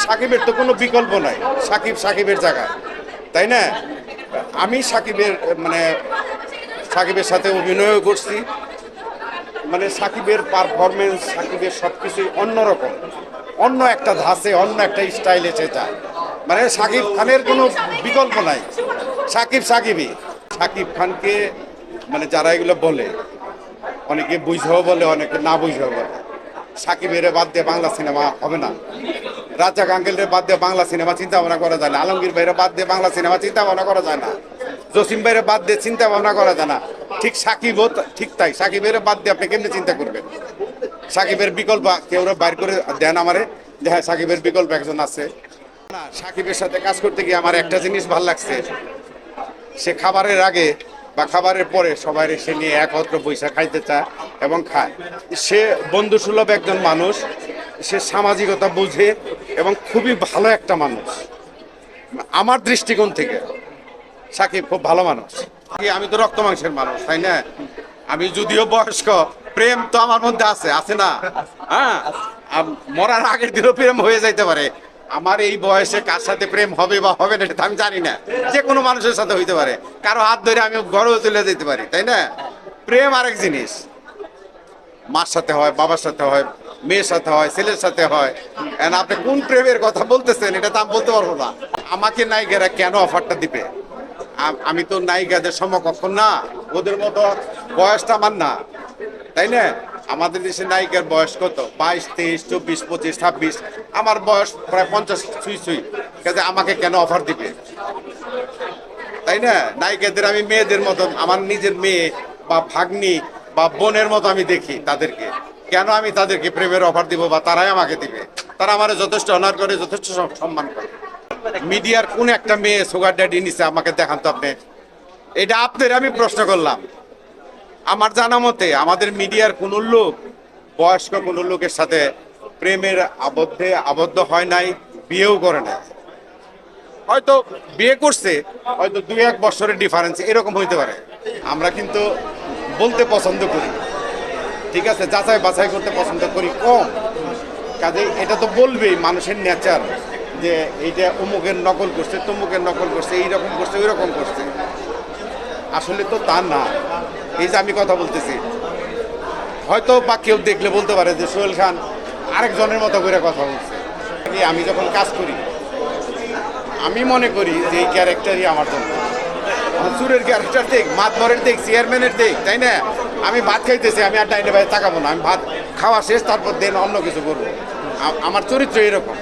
সাকিবের তো কোনো বিকল্প নাই, সাকিব সাকিবের জায়গায়, তাই না? আমি সাকিবের মানে সাকিবের সাথে অভিনয়ও করছি, মানে সাকিবের পারফরমেন্স, সাকিবের সব কিছুই অন্যরকম, অন্য একটা ধাঁচে, অন্য একটা স্টাইলে সেটা, মানে সাকিব খানের কোনো বিকল্প নাই। সাকিব সাকিবই। সাকিব খানকে মানে যারা এগুলো বলে, অনেকে বুঝেও বলে, অনেকে না বুঝেও বলে, সাকিবের বাদ দিয়ে বাংলা সিনেমা হবে না। রাজা গাঙ্গেলের বাদ দিয়ে বাংলা সিনেমা চিন্তা ভাবনা করা যায় না। আলমগীর ভাইয়ের বাদ দিয়ে বাংলা সিনেমা চিন্তা ভাবনা করা যায় না। জসিম ভাইয়ের বাদ দিয়ে চিন্তা ভাবনা করা যায় না। ঠিক সাকিবও ঠিক তাই। সাকিবের বাদ দিয়ে আপনি কেমনি চিন্তা করবেন? সাকিবের বিকল্প কেউ বাইর করে দেন আমারে যে হ্যাঁ সাকিবের বিকল্প একজন আছে। না, সাকিবের সাথে কাজ করতে গিয়ে আমার একটা জিনিস ভালো লাগছে, সে খাবারের আগে বা খাবারের পরে সবাই সে নিয়ে একত্র বৈশা খাইতে চায় এবং খায়। সে বন্ধুসুলভ একজন মানুষ, সে সামাজিকতা বুঝে এবং খুবই ভালো একটা মানুষ। আমার দৃষ্টিকোণ থেকে সাকিব খুব ভালো মানুষ। আমি তো রক্ত মাংসের মানুষ, তাই না? আমি যদিও বয়স্ক, প্রেম তো আমার মধ্যে আছে, আছে না? হ্যাঁ, মরার আগের দিনও প্রেম হয়ে যাইতে পারে। আমার এই বয়সে কার সাথে প্রেম হবে বা হবে না এটা আমি জানি না। যে কোনো মানুষের সাথে হইতে পারে, কারো হাত ধরে আমি ঘরেও চলে যেতে পারি, তাই না? প্রেম আরেক জিনিস, মার সাথে হয়, বাবার সাথে হয়, মেয়ের সাথে হয়, ছেলের সাথে হয়। আপনি কোন প্রেমের কথা বলতেছেন এটা তো আমি বলতে পারবো না। আমাকে নায়িকারা কেন অফারটা দিবে? আমি তো নায়িকাদের সমকক্ষ না, ওদের মতো বয়সটা আমার না, তাই না? আমাদের দেশে নায়িকার বয়স কত? 22, 23, 24, 25, 26। আমার বয়স প্রায় 50 ছুঁই ছুঁই। কাজে আমাকে কেন অফার দিবে, তাই না? নায়িকাদের আমি মেয়েদের মতো, আমার নিজের মেয়ে বা ভাগ্নি বা বোনের মতো আমি দেখি তাদেরকে। কেন আমি তাদেরকে প্রেমের অফার দিব বা তারাই আমাকে দিবে? তারা আমার যথেষ্ট অনার করে, যথেষ্ট সম্মান করে। মিডিয়ার কোন একটা মেয়ে সুগার ড্যাডি নিছে আমাকে দেখান তো আপনি। এটা আপনার আমি প্রশ্ন করলাম। আমার জানা মতে আমাদের মিডিয়ার কোন লোক বয়স্ক কোন লোকের সাথে প্রেমের আবদ্ধ হয় নাই, বিয়েও করে নাই। হয়তো বিয়ে করছে, হয়তো 2-1 বছরের ডিফারেন্স এরকম হইতে পারে। আমরা কিন্তু বলতে পছন্দ করি, ঠিক আছে, যাচাই বাছাই করতে পছন্দ করি কম। কাজে এটা তো বলবেই, মানুষের নেচার, যে এইটা অমুকের নকল করছে, তমুকের নকল করছে, এইরকম করছে, ওই রকম করছে। আসলে তো তা না। এই যে আমি কথা বলতেছি, হয়তো বা কেউ দেখলে বলতে পারে যে সোহেল খান আরেকজনের মতো করে কথা বলছে। আমি যখন কাজ করি আমি মনে করি যে এই ক্যারেক্টারই আমার জন্য। চুরের ক্যারেক্টার দেখ, মাতবরের দেখ, চেয়ারম্যানের দেখ, তাই না? আমি ভাত খাইতেছি, আমি আর ডাইনে ভাই তাকাবো না। আমি ভাত খাওয়া শেষ, তারপর দেন অন্য কিছু করবো। আমার চরিত্র এরকম।